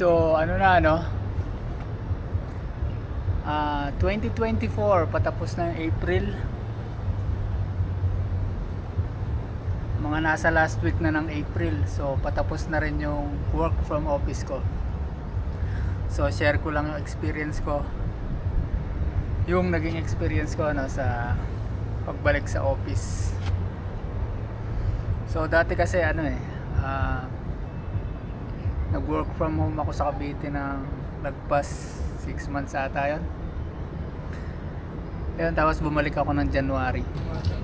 So ano na ano, 2024 patapos na yung April. Mga nasa last week na ng April. So patapos na rin yung work from office ko. So share ko lang yung experience ko. Yung naging experience ko ano, sa pagbalik sa office. So dati kasi ano nag-work from home ako sa Cavite ng lagpas 6 months ata yun. Ayun, tapos bumalik ako ng January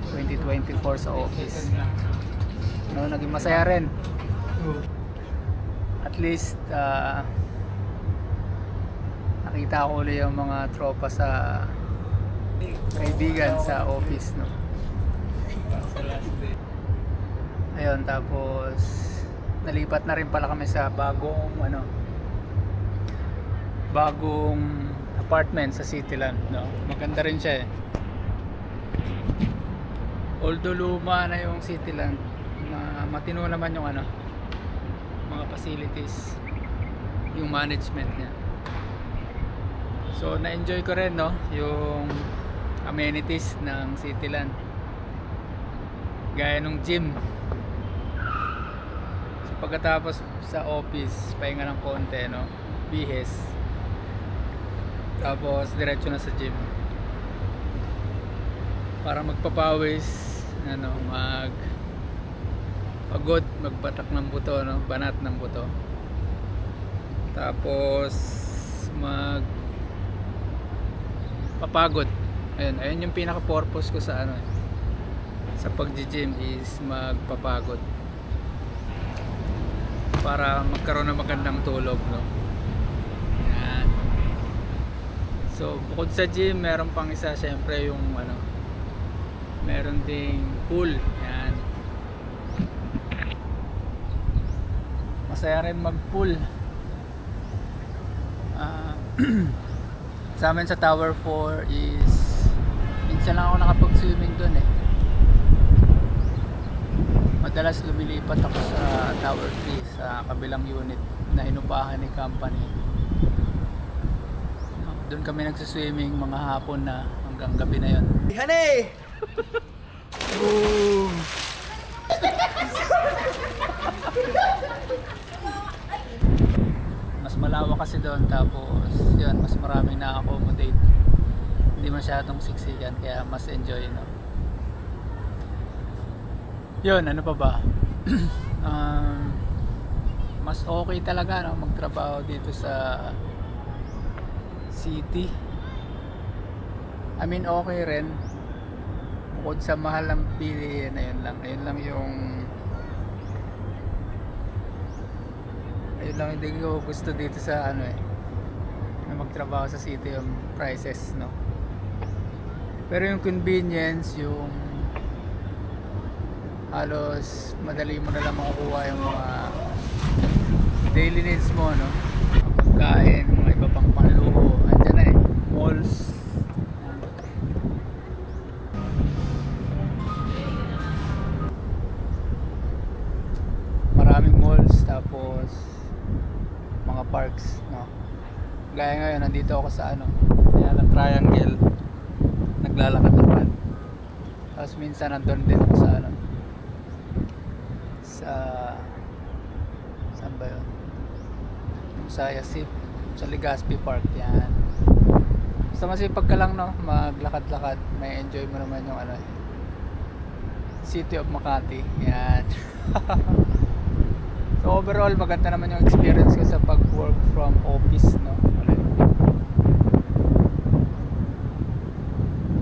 2024 sa office. No, naging masaya rin. At least nakita ko ulit yung mga tropa sa kaibigan sa office, no. Ayun, tapos nalipat na rin pala kami sa bagong apartment sa Cityland, no. Maganda rin siya although luma na yung Cityland, matino naman yung mga facilities, yung management niya. So na-enjoy ko rin, no, yung amenities ng Cityland, gaya nung gym. So pagkatapos sa office, pahinga ng konti, no, bihes, tapos diretso na sa gym para magpapawis, pagod, magbatak ng buto, no, banat ng buto, tapos papagod. Ayun yung pinaka purpose ko sa sa pagji-gym, is magpapagod para magkaroon ng magandang tulog, no. Yan. So bukod sa gym, meron pang isa, syempre yung meron ding pool. Yan, masaya rin mag-pool. Sa amin sa Tower 4 is minsan lang ako nakapag-swimming dun Madalas lumilipat ako sa Tower 3 sa kabilang unit na inupahan ni company. Doon kami nagsiswimming mga hapon na hanggang gabi na yon. Honey! Boom! Mas malawak kasi doon, tapos yun, mas maraming na-accommodate. Hindi masyadong siksikan, kaya mas enjoy, no. Yun, ano pa ba? Mas okay talaga, no, magtrabaho dito sa city. I mean, okay rin. Bukod sa mahal ng bilihin, ayun lang yung hindi ko gusto dito sa na magtrabaho sa city, yung prices, no. Pero yung convenience, yung halos madali mo na lang makukuha yung mga daily needs mo, no. Pagkain, mga iba pang panluho, andyan na malls. Maraming malls, tapos mga parks, no. Gaya ngayon, nandito ako sa Triangle, naglalakad-lakad. Tapos minsan nandun din ako sa saan ba yun? Sa Yasip, sa Legazpi Park. Yan. Basta masipag ka lang, no, maglakad-lakad, may enjoy mo naman yung City of Makati. Yan. So overall, maganda naman yung experience ko sa pag-work from office, no.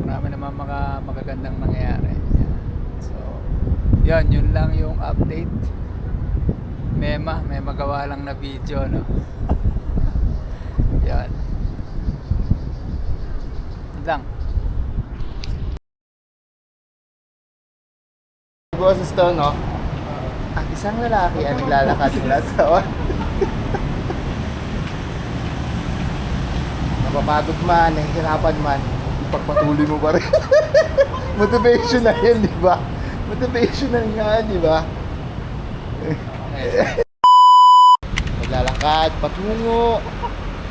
Marami naman mga magagandang nangyayari. Yan. So yun lang yung update. May magawa lang na video, no. Yan. Yun lang. Boses to, no? Ang isang lalaki ang naglalakad mula sa napapagod man, nahihirapan man, ipagpatuloy mo pa rin. Motivation na yun, di ba? Motivation na nga, di ba? Naglalakad lakad patungo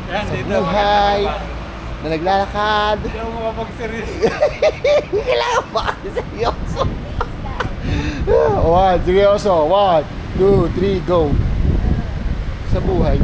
Yan, sa buhay na naglalakad. Hindi ako makapag-seryoso. Kailangan ba kasi seryoso? 1, seryoso. 1, 2, 3, go. Sa buhay.